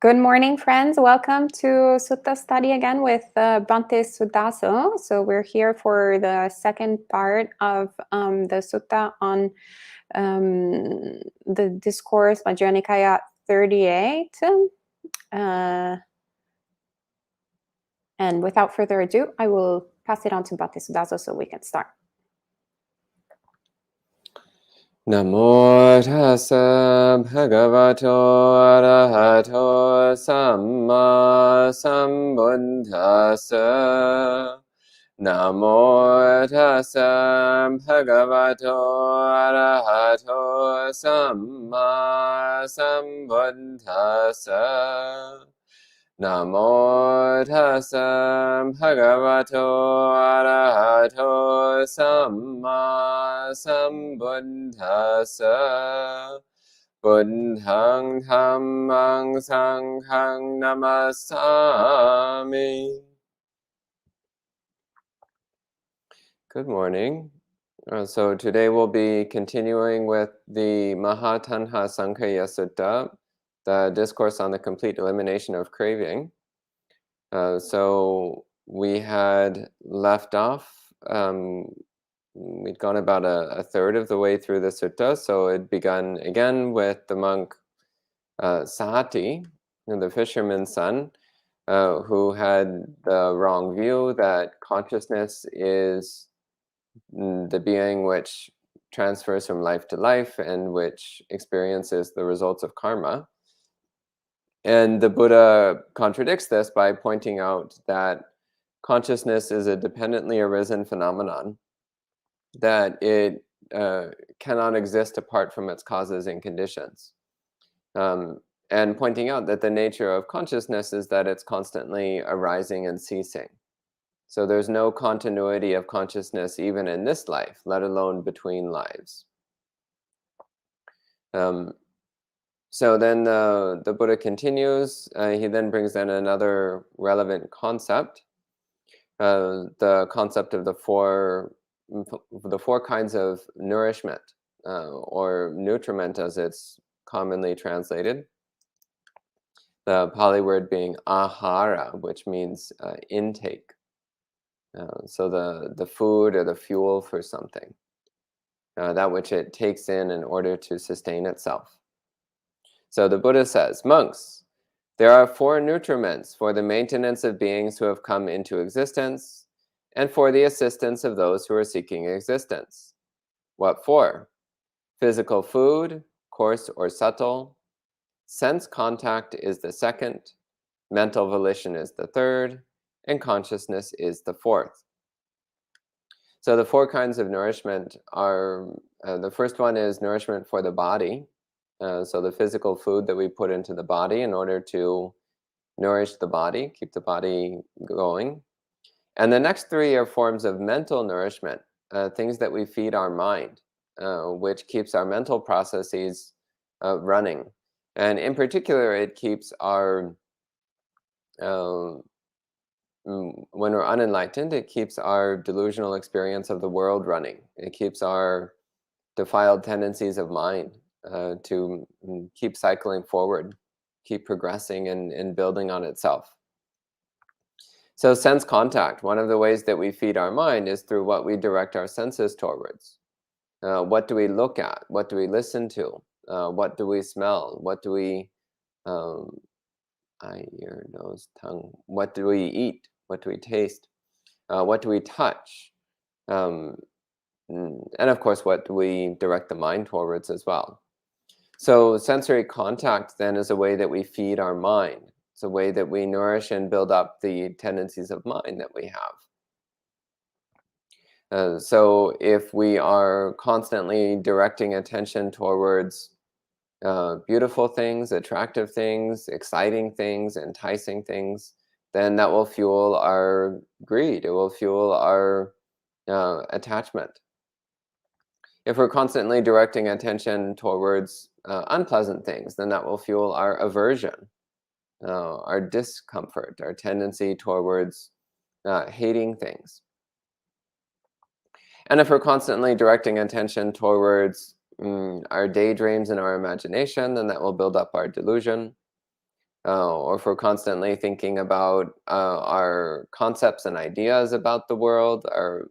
Good morning, friends. Welcome to Sutta study again with Bhante Suddhaso. So we're here for the second part of the Sutta on the discourse, Majjhima Nikaya 38. And without further ado, I will pass it on to Bhante Suddhaso so we can start. Namo tassa bhagavato arahato samma sambuddhassa. Namo tassa bhagavato arahato samma sambuddhassa. Namo tassa bhagavato arahato samma sambuddhassa. Buddhang dhammang sanghang namasami. Good morning. So today we'll be continuing with the Mahatanha Sankhya Sutta, the discourse on the complete elimination of craving. So we had left off, we'd gone about a third of the way through the sutta, so it begun again with the monk Sahati, the fisherman's son, who had the wrong view that consciousness is the being which transfers from life to life and which experiences the results of karma. And the Buddha contradicts this by pointing out that consciousness is a dependently arisen phenomenon, that it cannot exist apart from its causes and conditions. And pointing out that the nature of consciousness is that it's constantly arising and ceasing. So there's no continuity of consciousness even in this life, let alone between lives. So then the Buddha continues. He then brings in another relevant concept, the concept of the four kinds of nourishment, or nutriment as it's commonly translated. The Pali word being ahara, which means intake. So the food or the fuel for something, that which it takes in order to sustain itself. So the Buddha says, monks, there are four nutriments for the maintenance of beings who have come into existence and for the assistance of those who are seeking existence. What for? Physical food, coarse or subtle. Sense contact is the second. Mental volition is the third. And consciousness is the fourth. So the four kinds of nourishment are, the first one is nourishment for the body. So the physical food that we put into the body in order to nourish the body, keep the body going. And the next three are forms of mental nourishment, things that we feed our mind, which keeps our mental processes running. And in particular, it keeps our, when we're unenlightened, it keeps our delusional experience of the world running. It keeps our defiled tendencies of mind to keep cycling forward, keep progressing and building on itself. So sense contact, one of the ways that we feed our mind is through what we direct our senses towards. What do we look at? What do we listen to? What do we smell? What do we, eye, ear, nose, tongue? What do we eat? What do we taste? What do we touch? And of course, what do we direct the mind towards as well? So sensory contact then is a way that we feed our mind. It's a way that we nourish and build up the tendencies of mind that we have. So if we are constantly directing attention towards beautiful things, attractive things, exciting things, enticing things, then that will fuel our greed. It will fuel our attachment. If we're constantly directing attention towards unpleasant things, then that will fuel our aversion, our discomfort, our tendency towards hating things. And if we're constantly directing attention towards our daydreams and our imagination, then that will build up our delusion. or if we're constantly thinking about our concepts and ideas about the world, our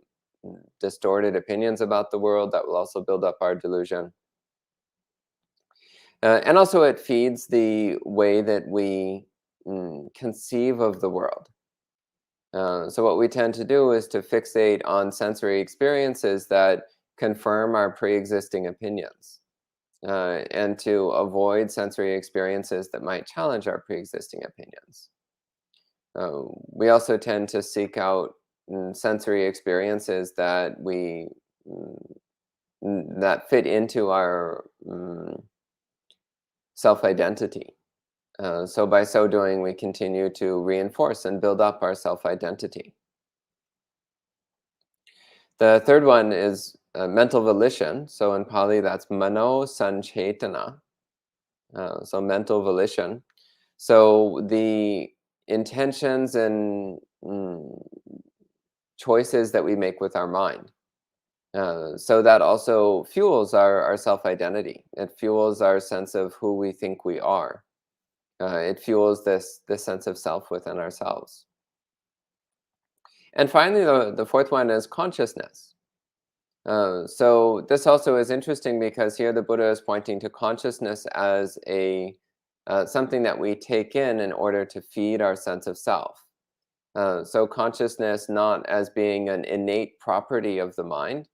distorted opinions about the world, that will also build up our delusion. And also, it feeds the way that we conceive of the world. So what we tend to do is to fixate on sensory experiences that confirm our pre-existing opinions, and to avoid sensory experiences that might challenge our pre-existing opinions. We also tend to seek out sensory experiences that that fit into our self-identity. So by so doing, we continue to reinforce and build up our self-identity. The third one is mental volition. So in Pali, that's mano sanchetana. So mental volition. So the intentions and choices that we make with our mind. So that also fuels our self-identity. It fuels our sense of who we think we are. It fuels this sense of self within ourselves. And finally, the fourth one is consciousness. So this also is interesting because here the Buddha is pointing to consciousness as a something that we take in order to feed our sense of self. So consciousness not as being an innate property of the mind,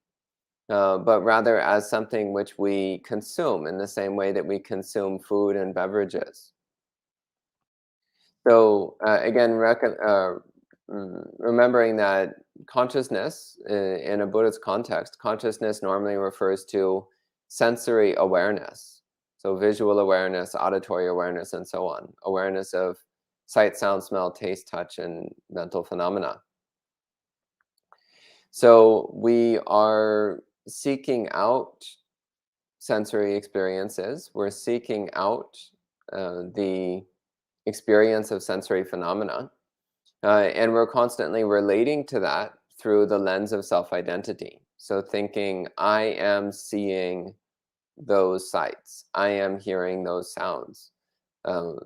but rather as something which we consume in the same way that we consume food and beverages. So again, remembering that consciousness in a Buddhist context, consciousness normally refers to sensory awareness. So visual awareness, auditory awareness, and so on. Awareness of sight, sound, smell, taste, touch, and mental phenomena. So we are seeking out sensory experiences. We're seeking out the experience of sensory phenomena. And we're constantly relating to that through the lens of self-identity. So thinking, I am seeing those sights. I am hearing those sounds. Um,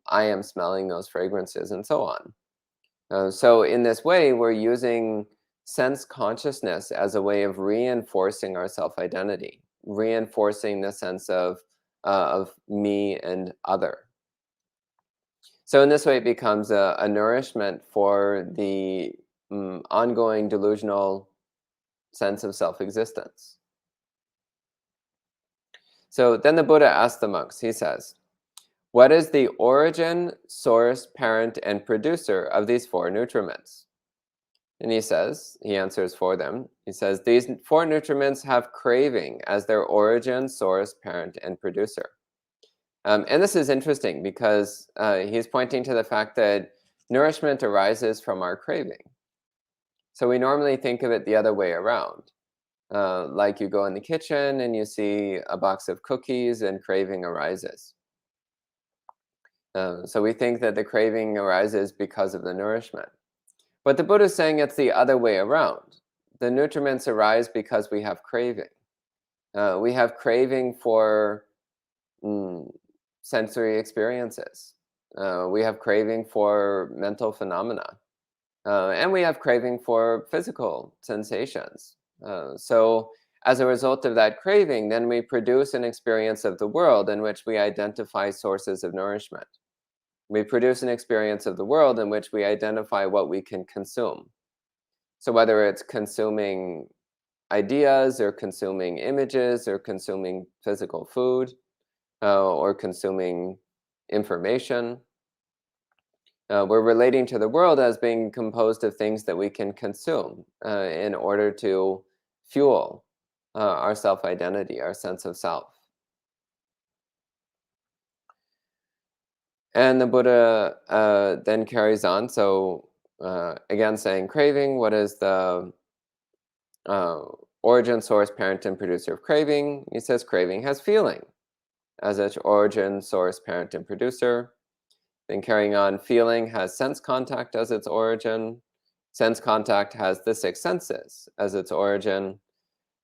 I am smelling those fragrances, and so on. So in this way, we're using sense consciousness as a way of reinforcing our self-identity, reinforcing the sense of me and other. So in this way, it becomes a nourishment for the ongoing delusional sense of self-existence. So then the Buddha asks the monks, he says, what is the origin, source, parent, and producer of these four nutriments? And he answers for them. He says, these four nutriments have craving as their origin, source, parent, and producer. And this is interesting because he's pointing to the fact that nourishment arises from our craving. So we normally think of it the other way around. Like you go in the kitchen and you see a box of cookies and craving arises. So we think that the craving arises because of the nourishment. But the Buddha is saying it's the other way around. The nutriments arise because we have craving. We have craving for sensory experiences. We have craving for mental phenomena. And we have craving for physical sensations. So as a result of that craving, then we produce an experience of the world in which we identify sources of nourishment. We produce an experience of the world in which we identify what we can consume. So whether it's consuming ideas or consuming images or consuming physical food, or consuming information, we're relating to the world as being composed of things that we can consume in order to fuel our self-identity, our sense of self. And the Buddha then carries on. So again, saying craving, what is the origin, source, parent, and producer of craving? He says craving has feeling as its origin, source, parent, and producer. Then carrying on, feeling has sense contact as its origin. Sense contact has the six senses as its origin.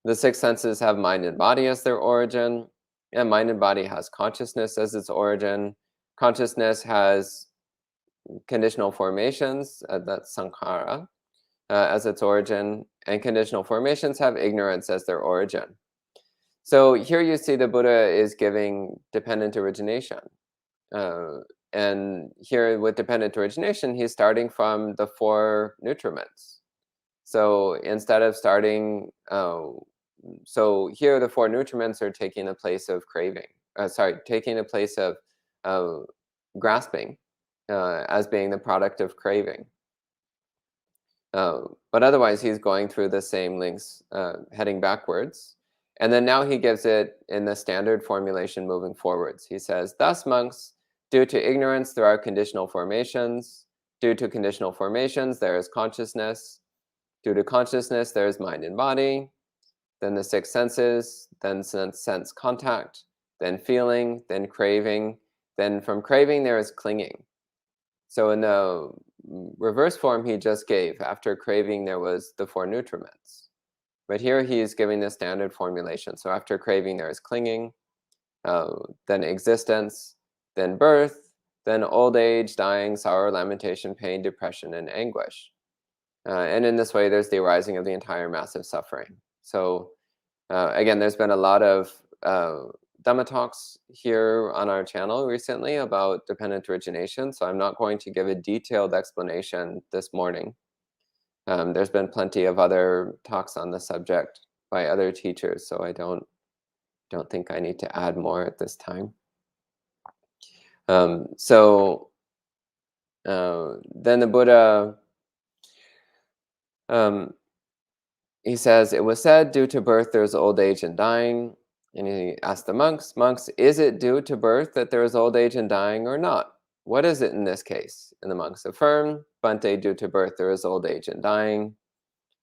The six senses have mind and body as their origin. And mind and body has consciousness as its origin. Consciousness has conditional formations, that's sankhara, as its origin, and conditional formations have ignorance as their origin. So here you see the Buddha is giving dependent origination. And here with dependent origination, he's starting from the four nutriments. So instead of starting, so here the four nutriments are taking the place of craving. Taking the place of grasping as being the product of craving. But otherwise, he's going through the same links, heading backwards. And then now he gives it in the standard formulation moving forwards. He says, thus, monks, due to ignorance, there are conditional formations. Due to conditional formations, there is consciousness. Due to consciousness, there is mind and body. Then the six senses, then sense contact, then feeling, then craving. Then from craving, there is clinging. So in the reverse form he just gave, after craving, there was the four nutriments. But here he is giving the standard formulation. So after craving, there is clinging, then existence, then birth, then old age, dying, sorrow, lamentation, pain, depression, and anguish. And in this way, there's the arising of the entire massive suffering. So again, there's been a lot of Dhamma talks here on our channel recently about dependent origination, so I'm not going to give a detailed explanation this morning. There's been plenty of other talks on the subject by other teachers, so I don't think I need to add more at this time. Then the Buddha, he says, it was said, due to birth there is old age and dying. And he asked the monks, is it due to birth that there is old age and dying or not? What is it in this case? And the monks affirm, Bhante, due to birth there is old age and dying.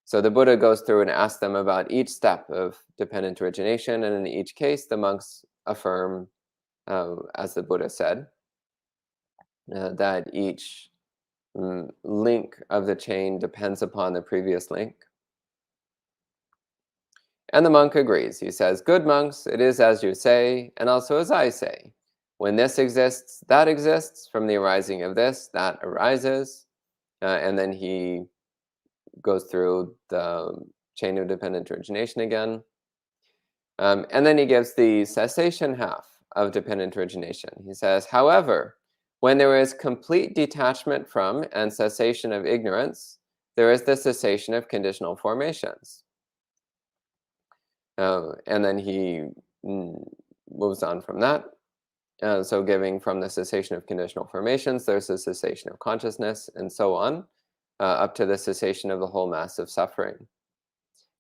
So the Buddha goes through and asks them about each step of dependent origination, and in each case the monks affirm, as the Buddha said, that each link of the chain depends upon the previous link. And the monk agrees. He says, good monks, it is as you say, and also as I say. When this exists, that exists. From the arising of this, that arises. And then he goes through the chain of dependent origination again. And then he gives the cessation half of dependent origination. He says, however, when there is complete detachment from and cessation of ignorance, there is the cessation of conditional formations. And then he moves on from that. So giving from the cessation of conditional formations, there's a cessation of consciousness, and so on, up to the cessation of the whole mass of suffering.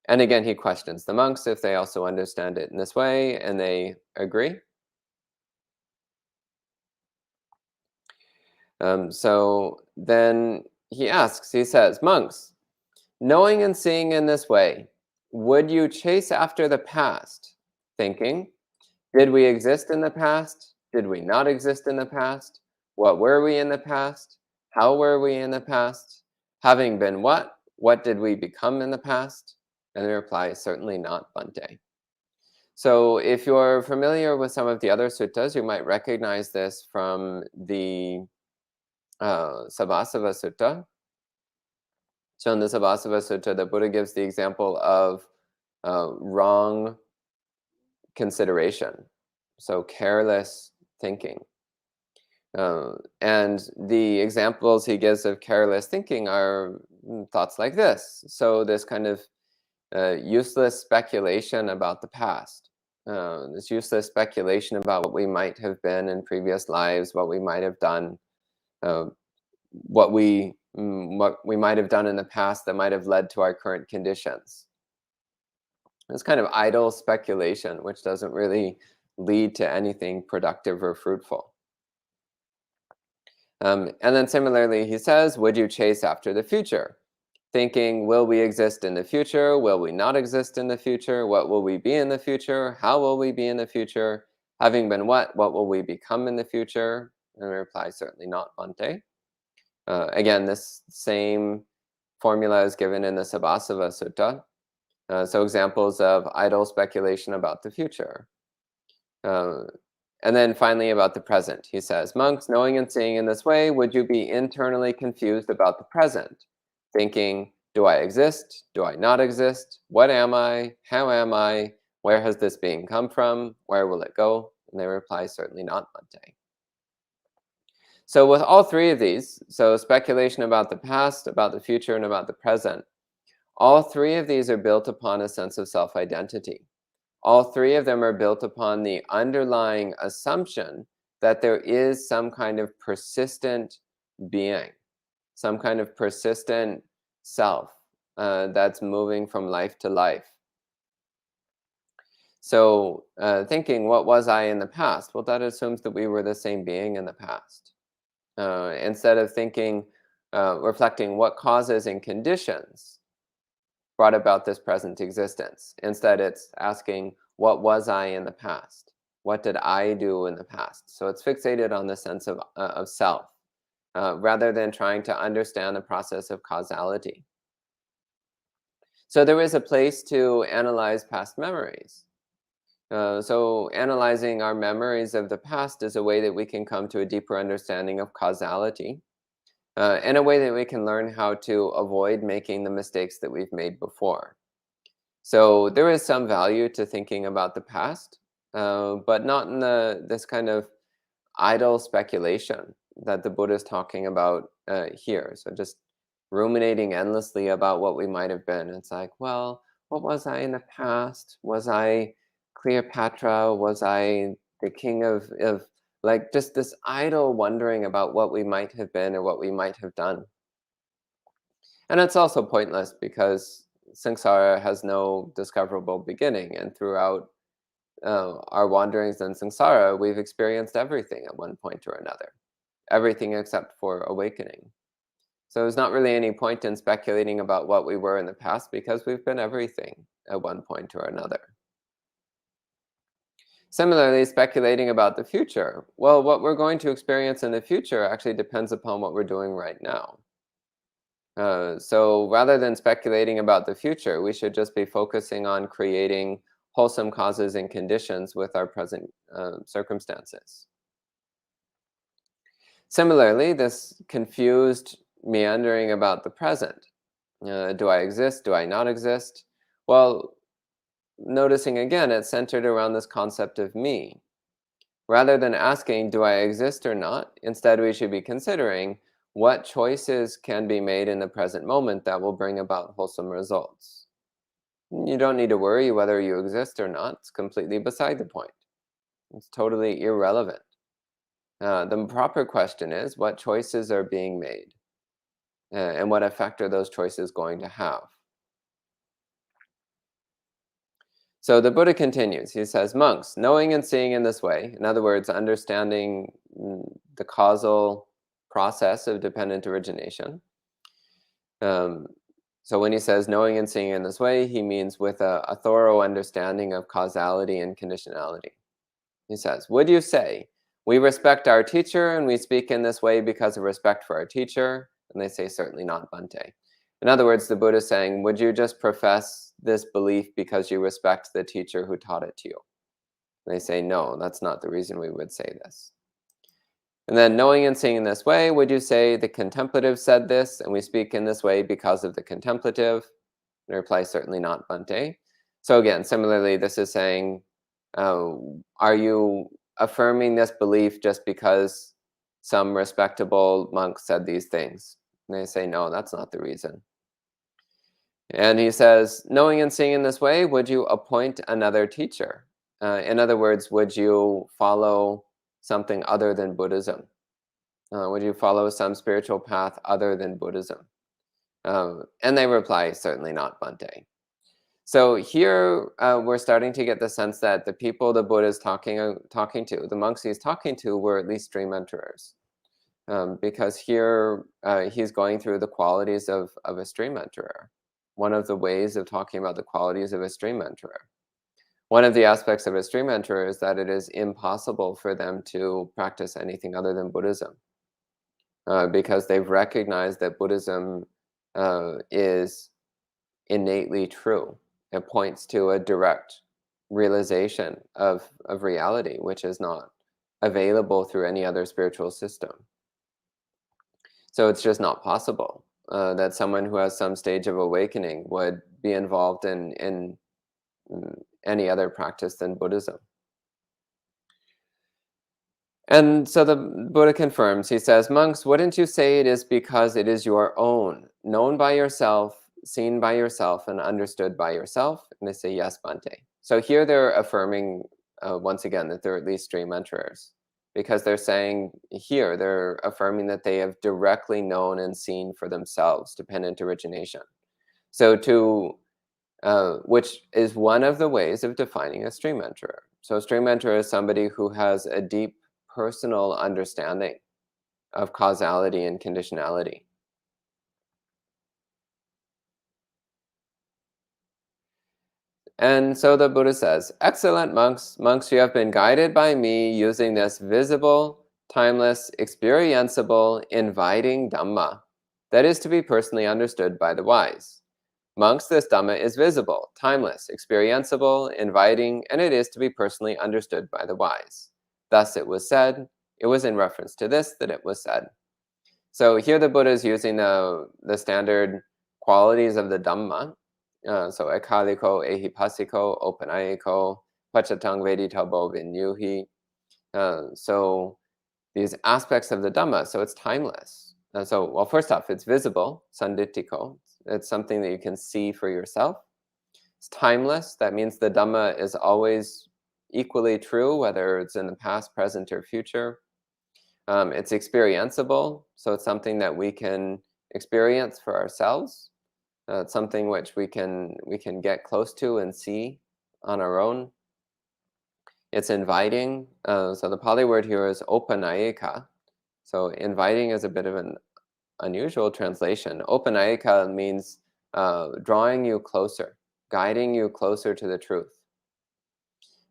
And again, he questions the monks if they also understand it in this way, and they agree. So then he asks, he says, monks, knowing and seeing in this way, would you chase after the past, thinking, did we exist in the past? Did we not exist in the past? What were we in the past? How were we in the past? Having been what? What did we become in the past? And the reply is certainly not, Bhante. So if you're familiar with some of the other suttas, you might recognize this from the Sabbasava Sutta. So in the Sabbasava Sutta, the Buddha gives the example of wrong consideration, so careless thinking. And the examples he gives of careless thinking are thoughts like this. So this kind of useless speculation about the past, this useless speculation about what we might have been in previous lives, what we might have done, what we might have done in the past that might have led to our current conditions. It's kind of idle speculation, which doesn't really lead to anything productive or fruitful. And then similarly, he says, would you chase after the future? Thinking, will we exist in the future? Will we not exist in the future? What will we be in the future? How will we be in the future? Having been what will we become in the future? And the reply, certainly not, Bhante. Again, this same formula is given in the Sabbasava Sutta. So examples of idle speculation about the future. And then finally about the present, he says, monks, knowing and seeing in this way, would you be internally confused about the present, thinking, do I exist? Do I not exist? What am I? How am I? Where has this being come from? Where will it go? And they reply, certainly not, Bhante. So with all three of these, so speculation about the past, about the future, and about the present, all three of these are built upon a sense of self-identity. All three of them are built upon the underlying assumption that there is some kind of persistent being, some kind of persistent self that's moving from life to life. So thinking, what was I in the past? Well, that assumes that we were the same being in the past. Instead of thinking, reflecting what causes and conditions brought about this present existence. Instead, it's asking, what was I in the past? What did I do in the past? So it's fixated on the sense of self, rather than trying to understand the process of causality. So there is a place to analyze past memories. So analyzing our memories of the past is a way that we can come to a deeper understanding of causality, and a way that we can learn how to avoid making the mistakes that we've made before. So there is some value to thinking about the past, but not in this kind of idle speculation that the Buddha is talking about here. So just ruminating endlessly about what we might have been. It's like, well, what was I in the past? Was I Cleopatra? Was I the king of like just this idle wondering about what we might have been or what we might have done. And it's also pointless because samsara has no discoverable beginning. And throughout our wanderings in samsara, we've experienced everything at one point or another, everything except for awakening. So there's not really any point in speculating about what we were in the past because we've been everything at one point or another. Similarly, speculating about the future. Well, what we're going to experience in the future actually depends upon what we're doing right now. So rather than speculating about the future, we should just be focusing on creating wholesome causes and conditions with our present circumstances. Similarly, this confused meandering about the present. Do I exist? Do I not exist? Well, noticing again, it's centered around this concept of me. Rather than asking, do I exist or not? Instead, we should be considering what choices can be made in the present moment that will bring about wholesome results. You don't need to worry whether you exist or not. It's completely beside the point. It's totally irrelevant. The proper question is, what choices are being made? And what effect are those choices going to have? So the Buddha continues. He says, monks, knowing and seeing in this way, in other words, understanding the causal process of dependent origination. So when he says knowing and seeing in this way, he means with a thorough understanding of causality and conditionality. He says, would you say, we respect our teacher and we speak in this way because of respect for our teacher? And they say, certainly not, Bhante. In other words, the Buddha is saying, would you just profess this belief because you respect the teacher who taught it to you? And they say, no, that's not the reason we would say this. And then knowing and seeing in this way, would you say the contemplative said this and we speak in this way because of the contemplative? And they reply, certainly not, Bhante. So again, similarly, this is saying, are you affirming this belief just because some respectable monk said these things? And they say, no, that's not the reason. And he says, knowing and seeing in this way, would you appoint another teacher? In other words, would you follow something other than Buddhism? Would you follow some spiritual path other than Buddhism? And they reply, certainly not, Bhante. So here we're starting to get the sense that the people the Buddha is talking to, the monks he's talking to, were at least stream enterers. Because here he's going through the qualities of a stream enterer. One of the ways of talking about the qualities of a stream enterer. One of the aspects of a stream enterer is that it is impossible for them to practice anything other than Buddhism. Because they've recognized that Buddhism is innately true. It points to a direct realization of reality, which is not available through any other spiritual system. So it's just not possible that someone who has some stage of awakening would be involved in any other practice than Buddhism. And so the Buddha confirms, he says, monks, wouldn't you say it is because it is your own, known by yourself, seen by yourself, and understood by yourself? And they say, yes, Bhante. So here they're affirming, once again, that they're at least stream enterers. Because they're saying here, they're affirming that they have directly known and seen for themselves dependent origination. So which is one of the ways of defining a stream enterer. So a stream enterer is somebody who has a deep personal understanding of causality and conditionality. And so the Buddha says, excellent monks, monks, you have been guided by me using this visible, timeless, experienceable, inviting Dhamma that is to be personally understood by the wise. Monks, this Dhamma is visible, timeless, experienceable, inviting, and it is to be personally understood by the wise. Thus it was said, it was in reference to this that it was said. So here the Buddha is using the standard qualities of the Dhamma. So ekaliko, ehipasiko, opanayiko, pachatang veditabo vinyuhi. So these aspects of the Dhamma, so it's timeless. Well, first off, it's visible, sanditiko. It's something that you can see for yourself. It's timeless. That means the Dhamma is always equally true, whether it's in the past, present, or future. It's experienceable, so it's something that we can experience for ourselves. It's something which we can get close to and see on our own. It's inviting. So the Pali word here is opanayika. So inviting is a bit of an unusual translation. Opanayika means drawing you closer, guiding you closer to the truth.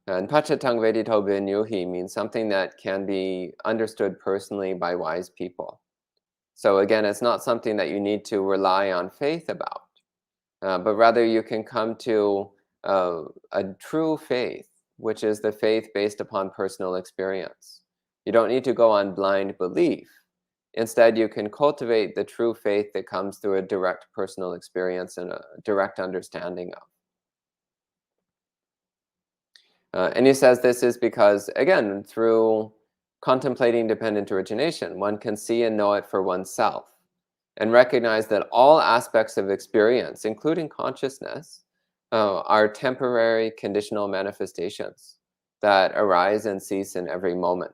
And pachatang vedito vinyuhi means something that can be understood personally by wise people. So again, it's not something that you need to rely on faith about, but rather you can come to a true faith, which is the faith based upon personal experience. You don't need to go on blind belief. Instead, you can cultivate the true faith that comes through a direct personal experience and a direct understanding of. And he says this is because, again, through contemplating dependent origination, one can see and know it for oneself and recognize that all aspects of experience, including consciousness, are temporary conditional manifestations that arise and cease in every moment.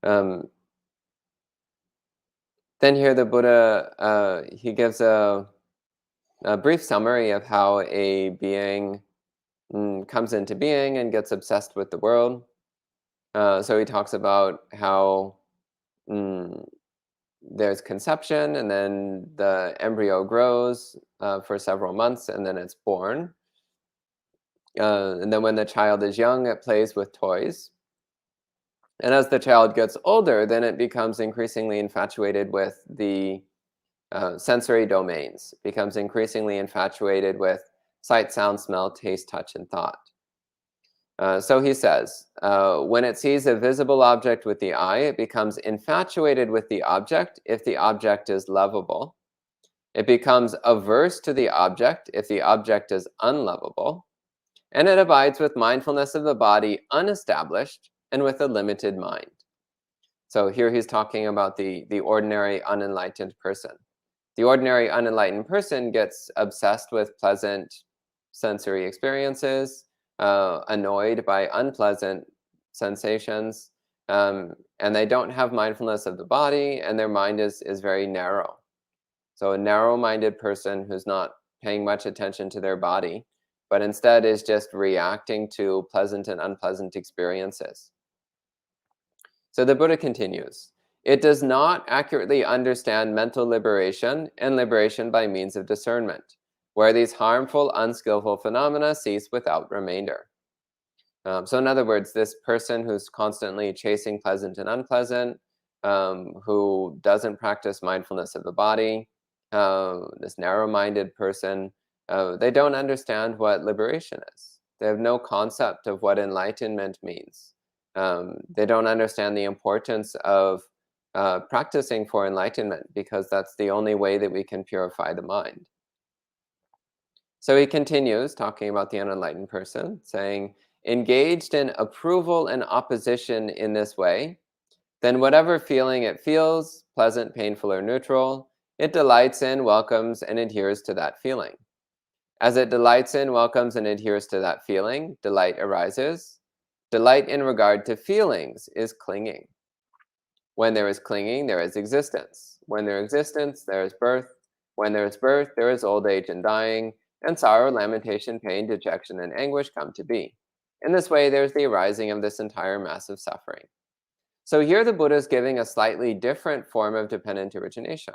Then here the Buddha, he gives a brief summary of how a being comes into being and gets obsessed with the world. So he talks about how there's conception, and then the embryo grows for several months, and then it's born. And then when the child is young, it plays with toys. And as the child gets older, then it becomes increasingly infatuated with the sensory domains, becomes increasingly infatuated with sight, sound, smell, taste, touch, and thought. So he says, when it sees a visible object with the eye, it becomes infatuated with the object if the object is lovable. It becomes averse to the object if the object is unlovable. And it abides with mindfulness of the body unestablished and with a limited mind. So here he's talking about the ordinary unenlightened person. The ordinary unenlightened person gets obsessed with pleasant sensory experiences, annoyed by unpleasant sensations, and they don't have mindfulness of the body, and their mind is very narrow. So a narrow-minded person who's not paying much attention to their body, but instead is just reacting to pleasant and unpleasant experiences. So the Buddha continues, it does not accurately understand mental liberation and liberation by means of discernment, where these harmful, unskillful phenomena cease without remainder. So in other words, this person who's constantly chasing pleasant and unpleasant, who doesn't practice mindfulness of the body, this narrow-minded person, they don't understand what liberation is. They have no concept of what enlightenment means. They don't understand the importance of practicing for enlightenment, because that's the only way that we can purify the mind. So he continues talking about the unenlightened person, saying, engaged in approval and opposition in this way, then whatever feeling it feels, pleasant, painful, or neutral, it delights in, welcomes, and adheres to that feeling. As it delights in, welcomes, and adheres to that feeling, delight arises. Delight in regard to feelings is clinging. When there is clinging, there is existence. When there is existence, there is birth. When there is birth, there is old age and dying, and sorrow, lamentation, pain, dejection, and anguish come to be. In this way, there's the arising of this entire mass of suffering. So here the Buddha is giving a slightly different form of dependent origination.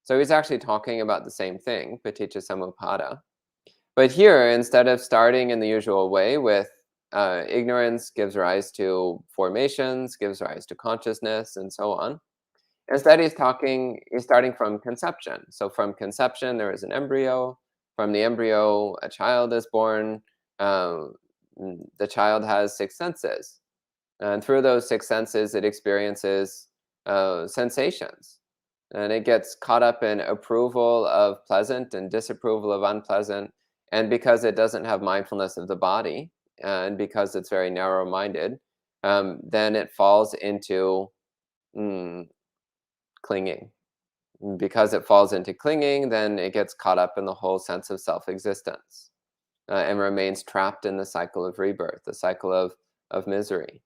So he's actually talking about the same thing, paticca samuppada. But here, instead of starting in the usual way with ignorance gives rise to formations, gives rise to consciousness, and so on, instead he's starting from conception. So from conception, there is an embryo. From the embryo, a child is born. The child has 6 senses. And through those 6 senses, it experiences sensations. And it gets caught up in approval of pleasant and disapproval of unpleasant. And because it doesn't have mindfulness of the body, and because it's very narrow-minded, then it falls into clinging. Because it falls into clinging, then it gets caught up in the whole sense of self-existence and remains trapped in the cycle of rebirth, the cycle of misery.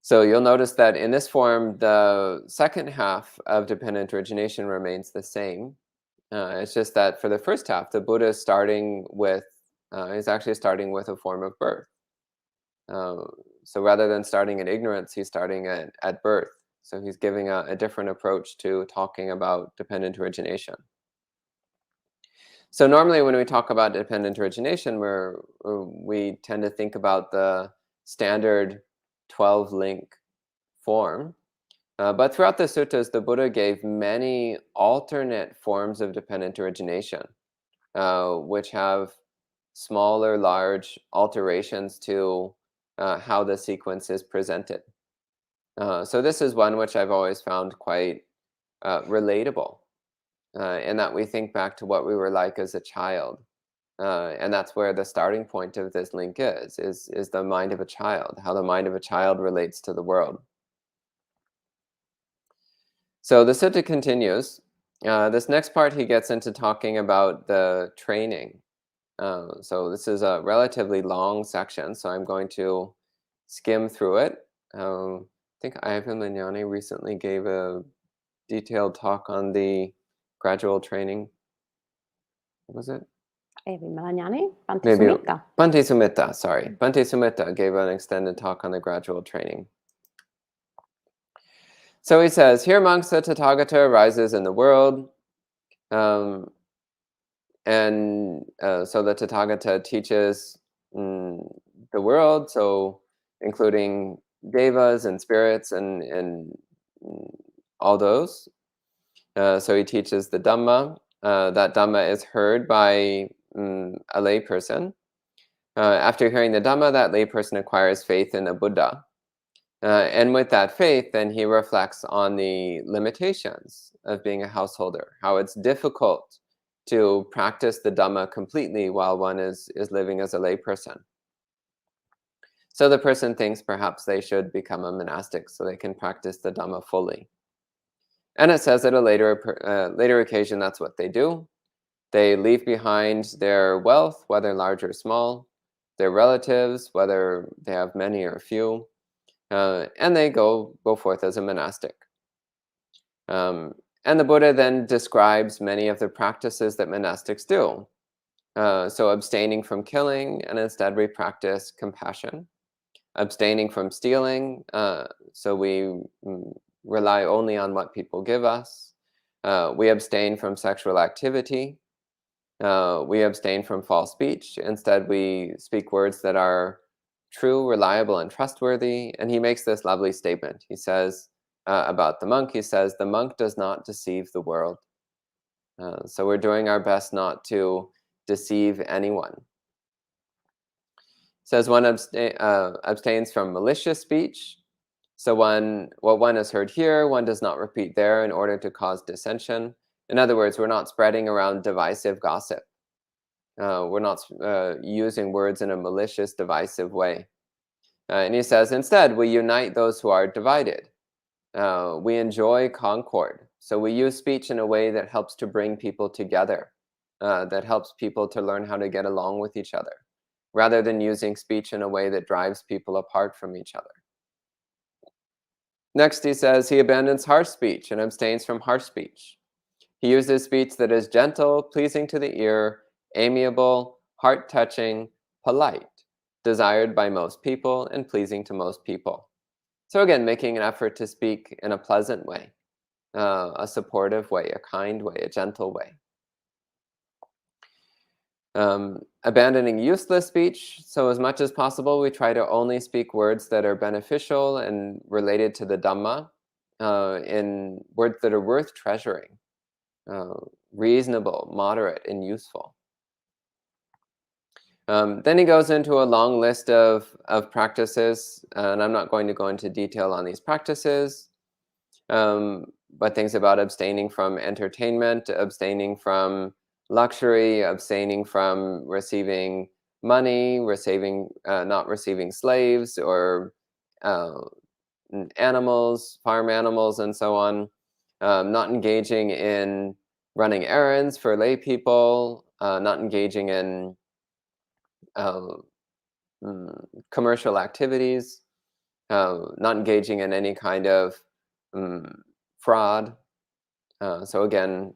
So you'll notice that in this form, the second half of dependent origination remains the same. It's just that for the first half, the Buddha is actually starting with a form of birth. So rather than starting in ignorance, he's starting at birth. So he's giving a different approach to talking about dependent origination. So normally when we talk about dependent origination, we tend to think about the standard 12-link form. But throughout the suttas, the Buddha gave many alternate forms of dependent origination, which have small or large alterations to how the sequence is presented. So this is one which I've always found quite relatable, in that we think back to what we were like as a child. And that's where the starting point of this link is the mind of a child, how the mind of a child relates to the world. So the sutta continues. This next part, he gets into talking about the training. So this is a relatively long section, so I'm going to skim through it. I think Ivan Lignani recently gave a detailed talk on the gradual training. What was it? Ivan Lignani? Bhante Maybe Sumita. Bhante Sumita, sorry. Bhante Sumita gave an extended talk on the gradual training. So he says, here amongst the Tathagata arises in the world. So the Tathagata teaches the world, so including devas and spirits and all those. So he teaches the Dhamma. That Dhamma is heard by a lay person. After hearing the Dhamma, that lay person acquires faith in a Buddha. And with that faith, then he reflects on the limitations of being a householder, how it's difficult to practice the Dhamma completely while one is living as a lay person. So the person thinks perhaps they should become a monastic so they can practice the Dhamma fully. And it says at a later occasion, that's what they do. They leave behind their wealth, whether large or small, their relatives, whether they have many or few, and they go forth as a monastic. And the Buddha then describes many of the practices that monastics do. So abstaining from killing, and instead we practice compassion. Abstaining from stealing, so we rely only on what people give us. We abstain from sexual activity. We abstain from false speech. Instead, we speak words that are true, reliable, and trustworthy. And he makes this lovely statement. He says about the monk, he says, the monk does not deceive the world. So we're doing our best not to deceive anyone. It says one abstains from malicious speech. So what one has heard here, one does not repeat there in order to cause dissension. In other words, we're not spreading around divisive gossip. We're not using words in a malicious, divisive way. And he says, instead, we unite those who are divided. We enjoy concord. So we use speech in a way that helps to bring people together, that helps people to learn how to get along with each other, rather than using speech in a way that drives people apart from each other. Next, he says he abandons harsh speech and abstains from harsh speech. He uses speech that is gentle, pleasing to the ear, amiable, heart-touching, polite, desired by most people, and pleasing to most people. So again, making an effort to speak in a pleasant way, a supportive way, a kind way, a gentle way. Abandoning useless speech. So as much as possible, we try to only speak words that are beneficial and related to the Dhamma, in words that are worth treasuring, reasonable, moderate, and useful. Then he goes into a long list of practices, and I'm not going to go into detail on these practices, but things about abstaining from entertainment, abstaining from luxury, abstaining from receiving money, not receiving slaves or animals, farm animals, and so on, not engaging in running errands for lay people, not engaging in commercial activities, not engaging in any kind of fraud. So again,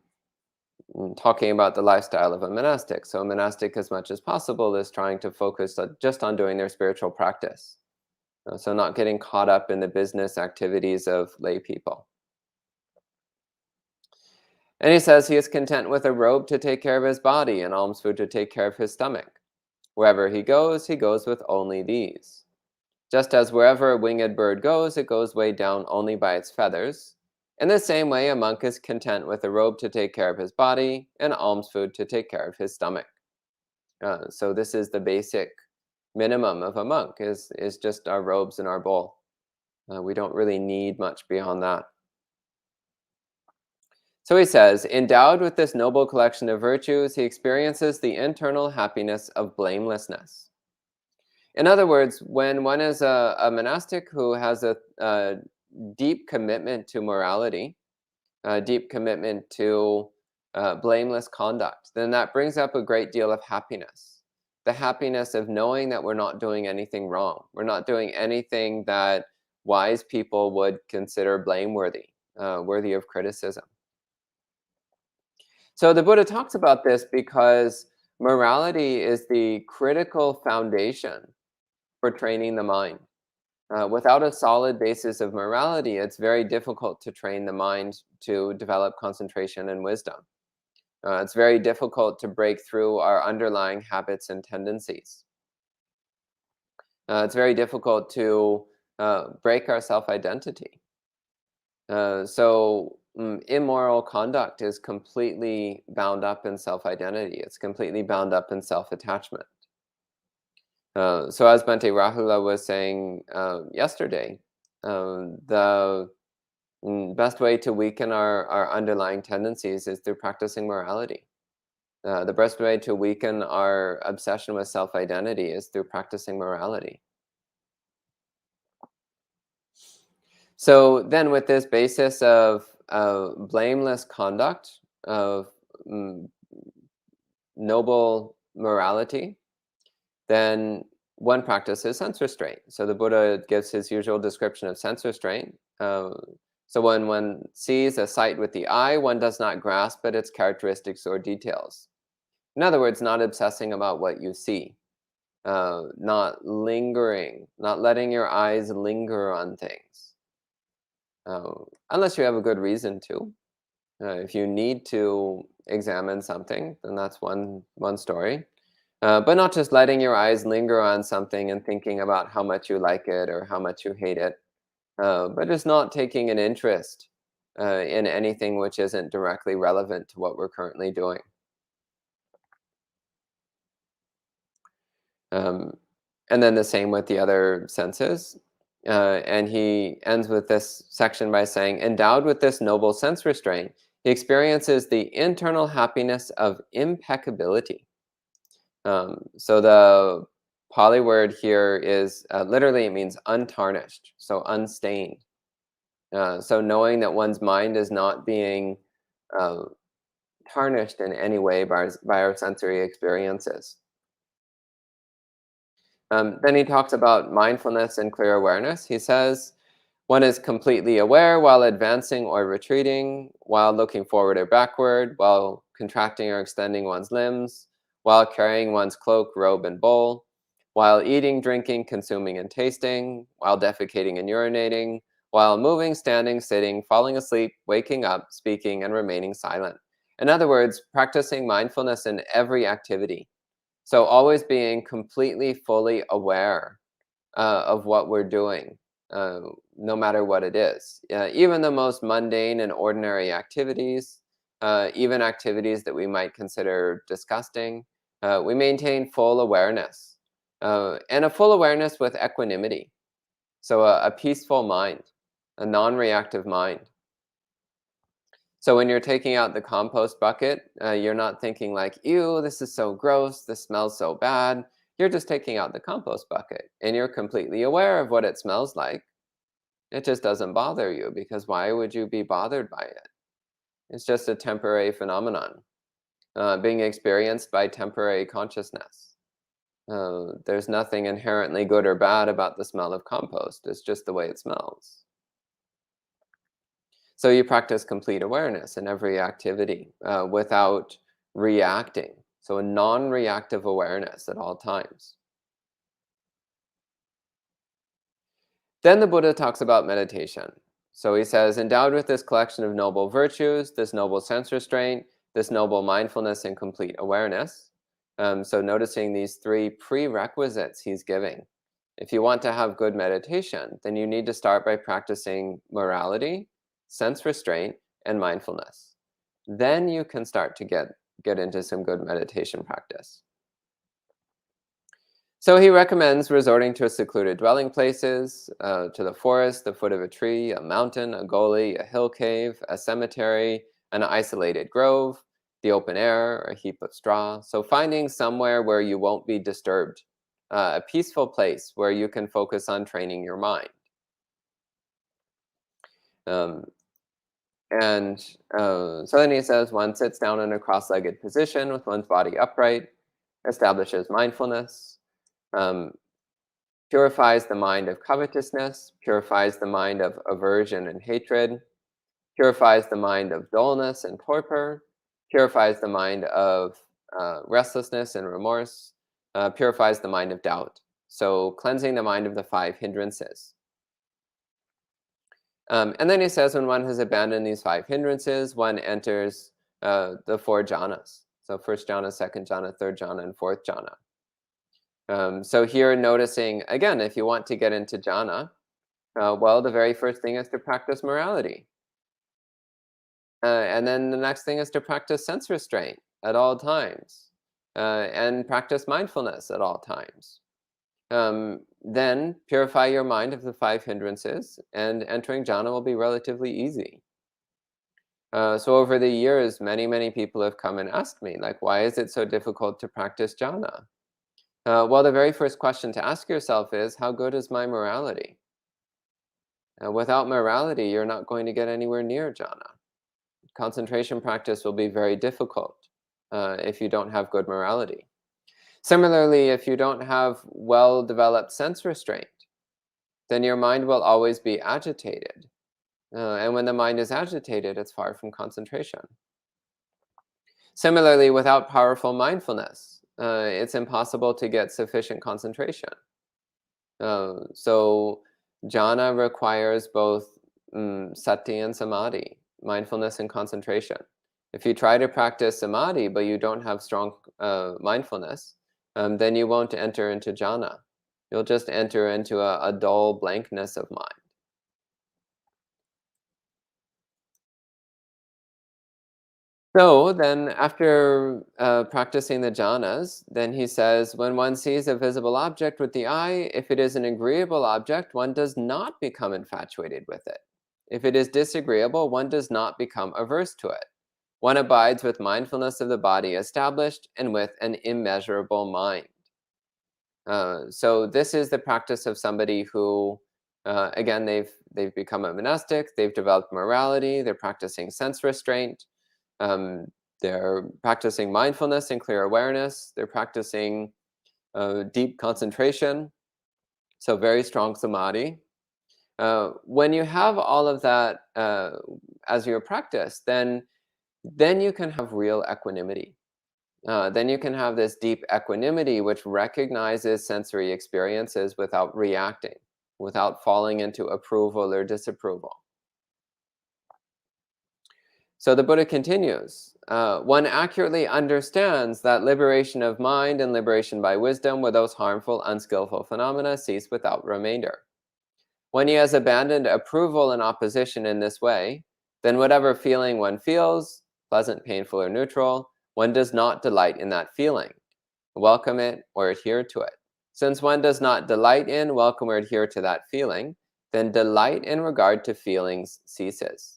talking about the lifestyle of a monastic. So a monastic, as much as possible, is trying to focus just on doing their spiritual practice. So not getting caught up in the business activities of lay people. And he says he is content with a robe to take care of his body and alms food to take care of his stomach. Wherever he goes with only these. Just as wherever a winged bird goes, it goes weighed down only by its feathers. In the same way, a monk is content with a robe to take care of his body and alms food to take care of his stomach. So this is the basic minimum of a monk, is just our robes and our bowl. We don't really need much beyond that. So he says, endowed with this noble collection of virtues, he experiences the internal happiness of blamelessness. In other words, when one is a monastic who has a deep commitment to morality, a deep commitment to blameless conduct, then that brings up a great deal of happiness. The happiness of knowing that we're not doing anything wrong. We're not doing anything that wise people would consider blameworthy, worthy of criticism. So the Buddha talks about this because morality is the critical foundation for training the mind. Without a solid basis of morality, it's very difficult to train the mind to develop concentration and wisdom. It's very difficult to break through our underlying habits and tendencies. It's very difficult to break our self-identity. So immoral conduct is completely bound up in self-identity. It's completely bound up in self-attachment. So as Bhante Rahula was saying yesterday, the best way to weaken our underlying tendencies is through practicing morality. The best way to weaken our obsession with self-identity is through practicing morality. So then with this basis of blameless conduct, of noble morality, then one practices sense restraint. So the Buddha gives his usual description of sense restraint. So when one sees a sight with the eye, one does not grasp at its characteristics or details. In other words, not obsessing about what you see, not lingering, not letting your eyes linger on things. Unless you have a good reason to. If you need to examine something, then that's one story. But not just letting your eyes linger on something and thinking about how much you like it or how much you hate it, but just not taking an interest in anything which isn't directly relevant to what we're currently doing. And then the same with the other senses. And he ends with this section by saying, endowed with this noble sense restraint, he experiences the internal happiness of impeccability. So the Pali word here is literally, it means untarnished, so unstained. So knowing that one's mind is not being tarnished in any way by our sensory experiences. Then he talks about mindfulness and clear awareness. He says, one is completely aware while advancing or retreating, while looking forward or backward, while contracting or extending one's limbs, while carrying one's cloak, robe, and bowl, while eating, drinking, consuming, and tasting, while defecating and urinating, while moving, standing, sitting, falling asleep, waking up, speaking, and remaining silent. In other words, practicing mindfulness in every activity. So always being completely, fully aware of what we're doing, no matter what it is. Even the most mundane and ordinary activities, even activities that we might consider disgusting, we maintain full awareness. And a full awareness with equanimity. So a peaceful mind, a non-reactive mind. So when you're taking out the compost bucket, you're not thinking like, ew, this is so gross, this smells so bad. You're just taking out the compost bucket and you're completely aware of what it smells like. It just doesn't bother you because why would you be bothered by it? It's just a temporary phenomenon being experienced by temporary consciousness. There's nothing inherently good or bad about the smell of compost. It's just the way it smells. So you practice complete awareness in every activity without reacting. So a non-reactive awareness at all times. Then the Buddha talks about meditation. So he says, endowed with this collection of noble virtues, this noble sense restraint, this noble mindfulness and complete awareness. So noticing these three prerequisites he's giving. If you want to have good meditation, then you need to start by practicing morality, sense restraint, and mindfulness. Then you can start to get into some good meditation practice. So he recommends resorting to secluded dwelling places, to the forest, the foot of a tree, a mountain, a gully, a hill cave, a cemetery, an isolated grove, the open air, a heap of straw. So finding somewhere where you won't be disturbed, a peaceful place where you can focus on training your mind. Um, so then he says, one sits down in a cross-legged position with one's body upright, establishes mindfulness, purifies the mind of covetousness, purifies the mind of aversion and hatred, purifies the mind of dullness and torpor, purifies the mind of restlessness and remorse, purifies the mind of doubt. So cleansing the mind of the 5 hindrances. And then he says, when one has abandoned these 5 hindrances, one enters the 4 jhanas. So first jhana, second jhana, third jhana, and fourth jhana. So here noticing, again, if you want to get into jhana, well, the very first thing is to practice morality. And then the next thing is to practice sense restraint at all times. And practice mindfulness at all times. Then purify your mind of the 5 hindrances, and entering jhana will be relatively easy. So over the years, many people have come and asked me, like, why is it so difficult to practice jhana? Well, the very first question to ask yourself is, how good is my morality? Without morality, you're not going to get anywhere near jhana. Concentration practice will be very difficult if you don't have good morality. Similarly, if you don't have well-developed sense restraint, then your mind will always be agitated. And when the mind is agitated, it's far from concentration. Similarly, without powerful mindfulness, it's impossible to get sufficient concentration. So jhana requires both sati and samadhi, mindfulness and concentration. If you try to practice samadhi, but you don't have strong mindfulness, then you won't enter into jhana. You'll just enter into a dull blankness of mind. So then after practicing the jhanas, then he says, when one sees a visible object with the eye, if it is an agreeable object, one does not become infatuated with it. If it is disagreeable, one does not become averse to it. One abides with mindfulness of the body established and with an immeasurable mind. So this is the practice of somebody who, again, they've become a monastic, they've developed morality, they're practicing sense restraint, um, they're practicing mindfulness and clear awareness, they're practicing deep concentration, so very strong samadhi. When you have all of that as your practice, then you can have real equanimity. Then you can have this deep equanimity which recognizes sensory experiences without reacting, without falling into approval or disapproval. So the Buddha continues, one accurately understands that liberation of mind and liberation by wisdom with those harmful, unskillful phenomena cease without remainder. When he has abandoned approval and opposition in this way, then whatever feeling one feels, pleasant, painful, or neutral, one does not delight in that feeling, welcome it, or adhere to it. Since one does not delight in, welcome, or adhere to that feeling, then delight in regard to feelings ceases.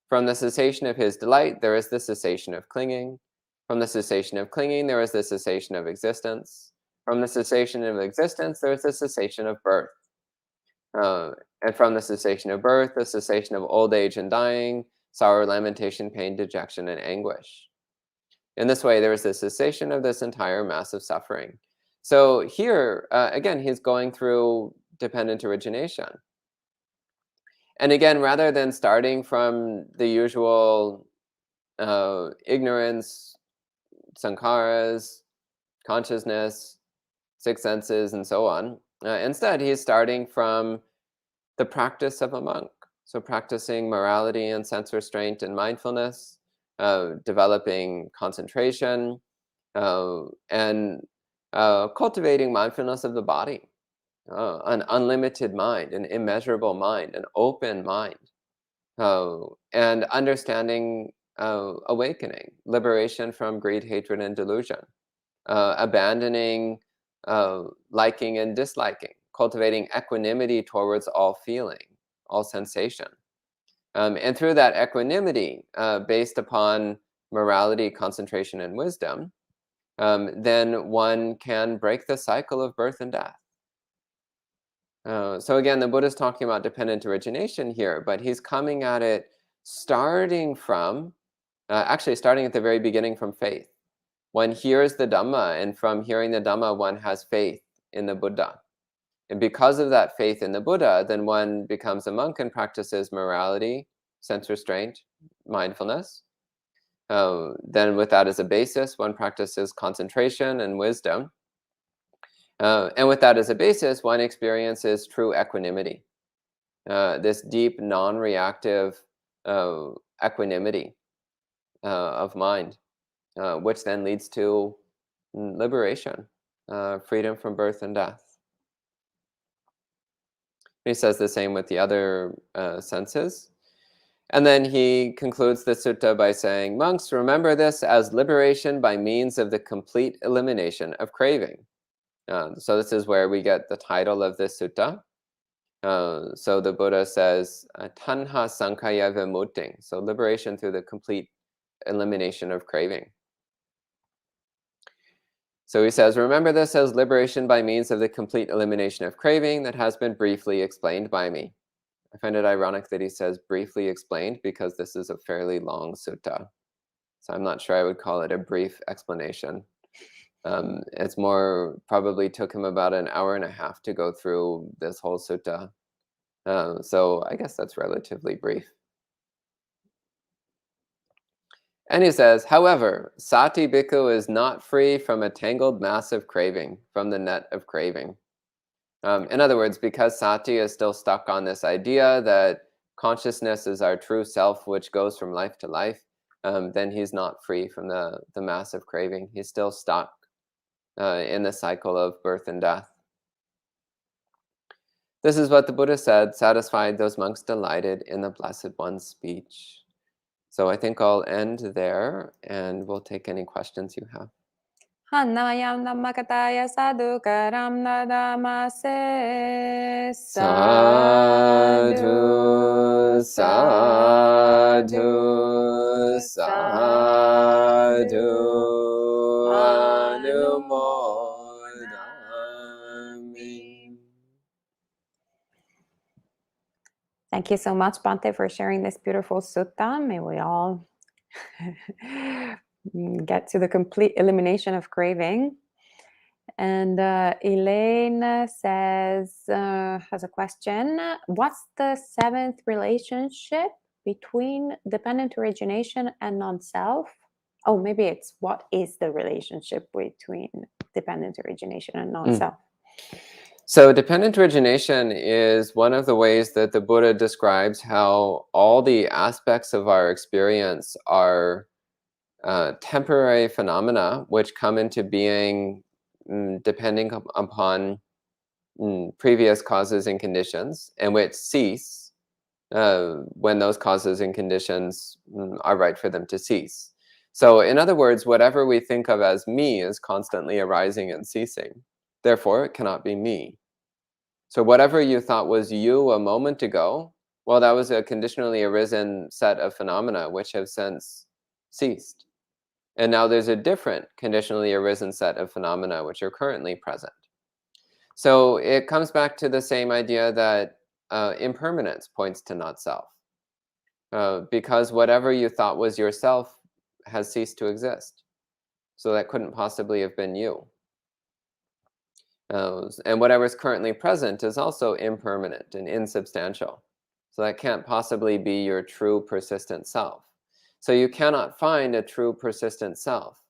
From the cessation of his delight, there is the cessation of clinging. From the cessation of clinging, there is the cessation of existence. From the cessation of existence, there is the cessation of birth. And from the cessation of birth, the cessation of old age and dying, sorrow, lamentation, pain, dejection, and anguish. In this way, there is the cessation of this entire mass of suffering. So here, again, he's going through dependent origination. And again, rather than starting from the usual ignorance, sankharas, consciousness, six senses, and so on, instead, he's starting from the practice of a monk. So practicing morality and sense restraint and mindfulness, developing concentration, and cultivating mindfulness of the body, an unlimited mind, an immeasurable mind, an open mind, and understanding awakening, liberation from greed, hatred, and delusion, abandoning liking and disliking, cultivating equanimity towards all feeling, all sensation. And through that equanimity, based upon morality, concentration, and wisdom, then one can break the cycle of birth and death. So again, the Buddha's talking about dependent origination here, but he's coming at it starting from, actually starting at the very beginning from faith. One hears the Dhamma, and from hearing the Dhamma, one has faith in the Buddha. And because of that faith in the Buddha, then one becomes a monk and practices morality, sense restraint, mindfulness. Then with that as a basis, one practices concentration and wisdom. And with that as a basis, one experiences true equanimity, this deep, non-reactive equanimity of mind, which then leads to liberation, freedom from birth and death. He says the same with the other senses. And then he concludes the sutta by saying, monks, remember this as liberation by means of the complete elimination of craving. So this is where we get the title of this sutta. So the Buddha says, tanha sankhaya vimutting, so liberation through the complete elimination of craving. So he says, remember this as liberation by means of the complete elimination of craving that has been briefly explained by me. I find it ironic that he says briefly explained because this is a fairly long sutta. So I'm not sure I would call it a brief explanation. It's more, probably took him about an hour and a half to go through this whole sutta. So I guess that's relatively brief. And he says, however, sati bhikkhu is not free from a tangled mass of craving, from the net of craving. In other words, because sati is still stuck on this idea that consciousness is our true self, which goes from life to life, then he's not free from the mass of craving. He's still stuck in the cycle of birth and death. This is what the Buddha said, satisfied those monks delighted in the Blessed One's speech. So I think I'll end there, and we'll take any questions you have. Hannayam Nammakataya Sadhukaram Nadamase Sadhu, sadhu, sadhu, anumodami. Thank you so much, Bhante, for sharing this beautiful sutta. May we all get to the complete elimination of craving. And Elaine says, has a question. What's the seventh relationship between dependent origination and non-self? Oh, maybe it's what is the relationship between dependent origination and non-self? So dependent origination is one of the ways that the Buddha describes how all the aspects of our experience are temporary phenomena which come into being depending upon previous causes and conditions, and which cease when those causes and conditions are right for them to cease. So in other words, whatever we think of as me is constantly arising and ceasing. Therefore, it cannot be me. So whatever you thought was you a moment ago, well, that was a conditionally arisen set of phenomena which have since ceased. And now there's a different conditionally arisen set of phenomena which are currently present. So it comes back to the same idea that impermanence points to not self. Because whatever you thought was yourself has ceased to exist. So that couldn't possibly have been you. And whatever's currently present is also impermanent and insubstantial. So that can't possibly be your true persistent self. So you cannot find a true persistent self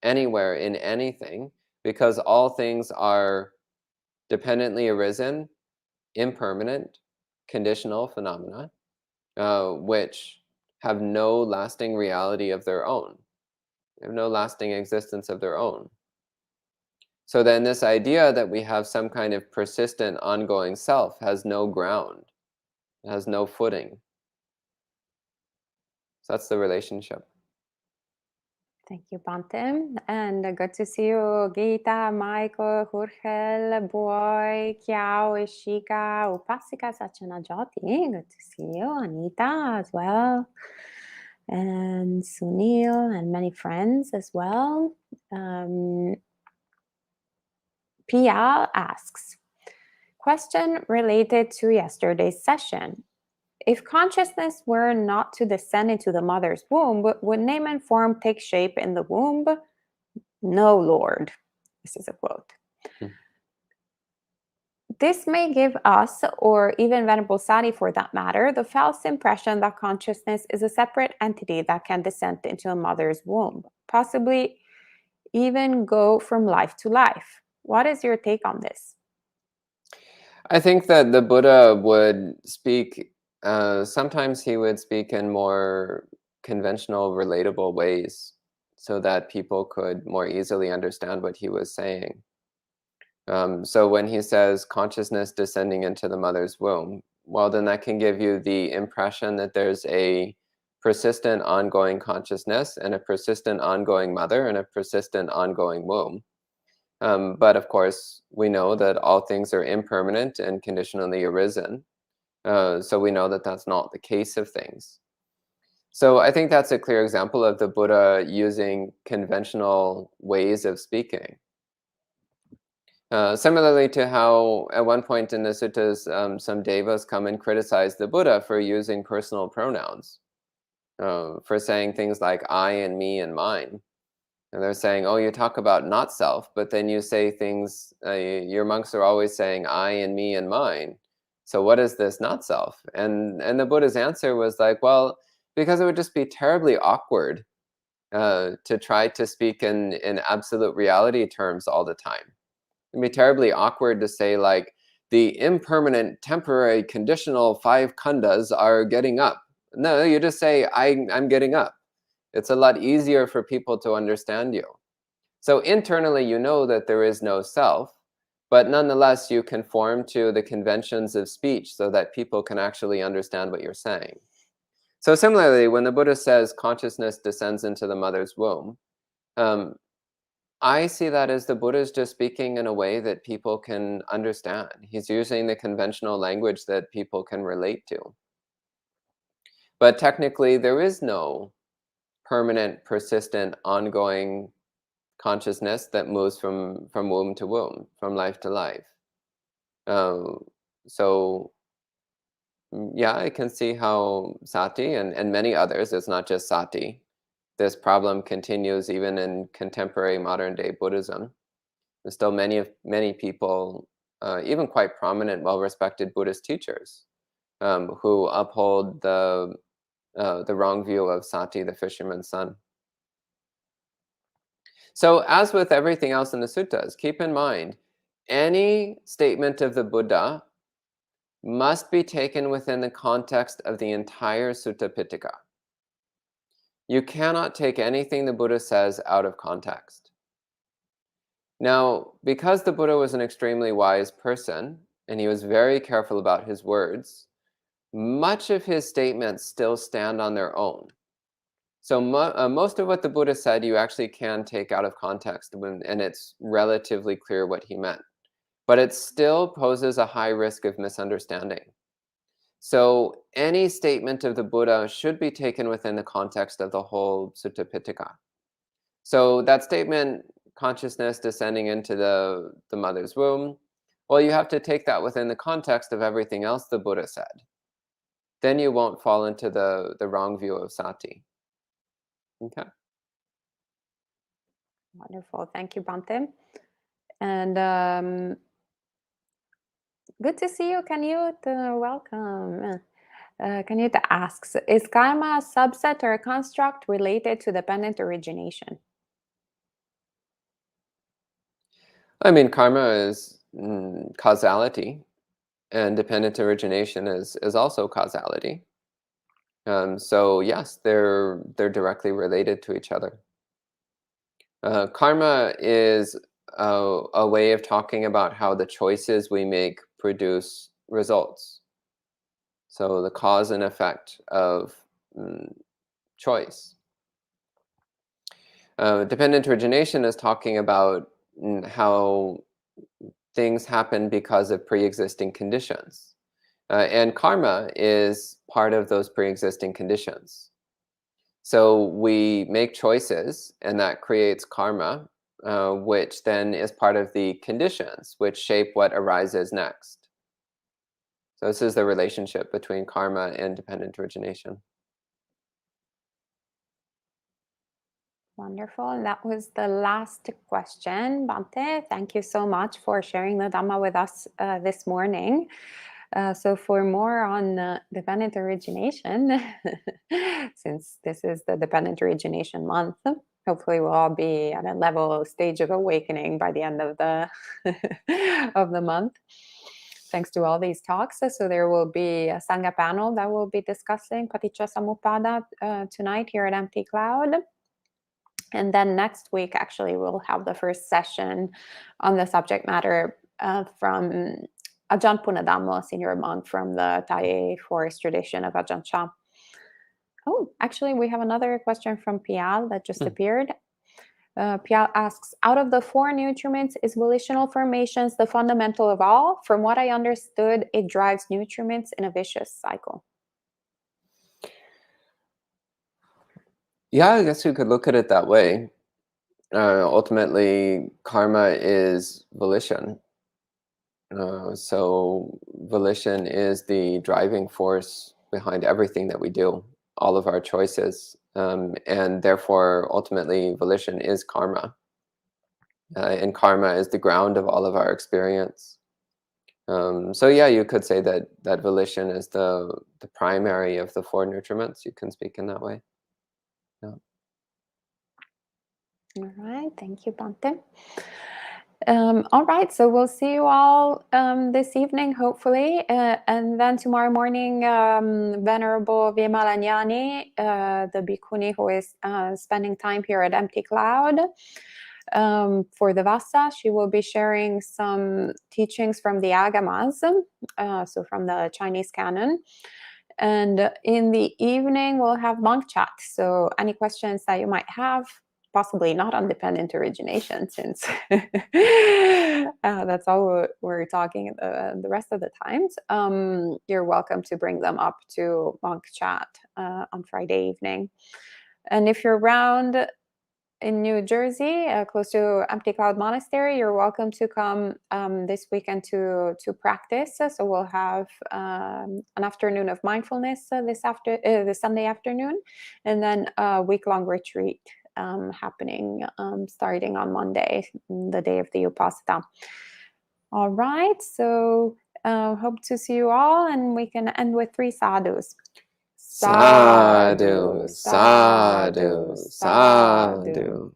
anywhere in anything, because all things are dependently arisen, impermanent, conditional phenomena, which have no lasting reality of their own. They have no lasting existence of their own. So then this idea that we have some kind of persistent, ongoing self has no ground, has no footing. So that's the relationship. Thank you, Bhante. And good to see you, Gita, Michael, Jorge, Boy, Kiao, Ishika, Upasika, Sachana Jyoti. Good to see you, Anita as well. And Sunil and many friends as well. Pia asks, question related to yesterday's session. If consciousness were not to descend into the mother's womb, would name and form take shape in the womb? No, Lord. This is a quote. This may give us, or even Venerable Sadi for that matter, the false impression that consciousness is a separate entity that can descend into a mother's womb, possibly even go from life to life. What is your take on this? I think that the Buddha would speak, sometimes he would speak in more conventional, relatable ways so that people could more easily understand what he was saying. So when he says consciousness descending into the mother's womb, well, then that can give you the impression that there's a persistent, ongoing consciousness and a persistent, ongoing mother and a persistent, ongoing womb. But of course, we know that all things are impermanent and conditionally arisen. So we know that that's not the case of things. So I think that's a clear example of the Buddha using conventional ways of speaking. Similarly to how at one point in the suttas, some devas come and criticize the Buddha for using personal pronouns, for saying things like I and me and mine. And they're saying, oh, you talk about not self, but then you say things, your monks are always saying I and me and mine. So what is this not self? And the Buddha's answer was like, well, because it would just be terribly awkward to try to speak in absolute reality terms all the time. It'd be terribly awkward to say like, the impermanent, temporary, conditional 5 khandhas are getting up. No, you just say, I'm getting up. It's a lot easier for people to understand you. So internally, you know that there is no self, but nonetheless, you conform to the conventions of speech so that people can actually understand what you're saying. So similarly, when the Buddha says consciousness descends into the mother's womb, I see that as the Buddha is just speaking in a way that people can understand. He's using the conventional language that people can relate to. But technically, there is no permanent, persistent, ongoing consciousness that moves from womb to womb, from life to life. Uh, so, yeah, I can see how Sati and many others, it's not just Sati, this problem continues even in contemporary modern day Buddhism. There's still many people, even quite prominent, well-respected Buddhist teachers, who uphold the wrong view of Sati, the fisherman's son. So, as with everything else in the suttas, keep in mind any statement of the Buddha must be taken within the context of the entire Sutta Pitaka. You cannot take anything the Buddha says out of context. Now, because the Buddha was an extremely wise person, and he was very careful about his words, much of his statements still stand on their own. So most of what the Buddha said, you actually can take out of context, and it's relatively clear what he meant. But it still poses a high risk of misunderstanding. So any statement of the Buddha should be taken within the context of the whole Sutta Pitaka. So that statement, consciousness descending into the mother's womb, well, you have to take that within the context of everything else the Buddha said. Then you won't fall into the wrong view of Sati. Okay. Wonderful. Thank you, Bhante. And good to see you, Canute. Welcome. Canute asks, is karma a subset or a construct related to dependent origination? I mean, karma is causality, and dependent origination is also causality. So yes, they're directly related to each other. Karma is a way of talking about how the choices we make produce results. So the cause and effect of choice. Dependent origination is talking about how things happen because of pre-existing conditions. And karma is part of those pre-existing conditions. So we make choices, and that creates karma, which then is part of the conditions which shape what arises next. So this is the relationship between karma and dependent origination. Wonderful. And that was the last question. Bhante, thank you so much for sharing the Dhamma with us this morning. So for more on dependent origination, since this is the dependent origination month, hopefully we'll all be at a level stage of awakening by the end of the of the month, thanks to all these talks. So there will be a Sangha panel that will be discussing Paticca Samuppada tonight here at Empty Cloud. And then next week, actually, we'll have the first session on the subject matter from Ajahn Punadhammo, senior monk from the Thai forest tradition of Ajahn Chah. Oh, actually, we have another question from Pial that just appeared. Pial asks, out of the four nutriments, is volitional formations the fundamental of all? From what I understood, it drives nutriments in a vicious cycle. Yeah, I guess you could look at it that way. Ultimately, karma is volition. So volition is the driving force behind everything that we do, all of our choices. And therefore, ultimately, volition is karma. And karma is the ground of all of our experience. So yeah, you could say that volition is the primary of the four nutriments. You can speak in that way. Yeah. All right, thank you, Bhante. All right, so we'll see you all this evening, hopefully. And then tomorrow morning, Venerable Vimalanyani, the bhikkhuni who is spending time here at Empty Cloud for the Vassa, she will be sharing some teachings from the Agamas, so from the Chinese canon. And in the evening, we'll have monk chat. So any questions that you might have, possibly not on dependent origination, since that's all we're talking the rest of the times, you're welcome to bring them up to monk chat on Friday evening. And if you're around in New Jersey, close to Empty Cloud Monastery, you're welcome to come this weekend to practice. So we'll have an afternoon of mindfulness this Sunday afternoon, and then a week-long retreat happening starting on Monday, the day of the Upasata. All right, so hope to see you all, and we can end with 3 sadhus. Sadhu, sadhu, sadhu.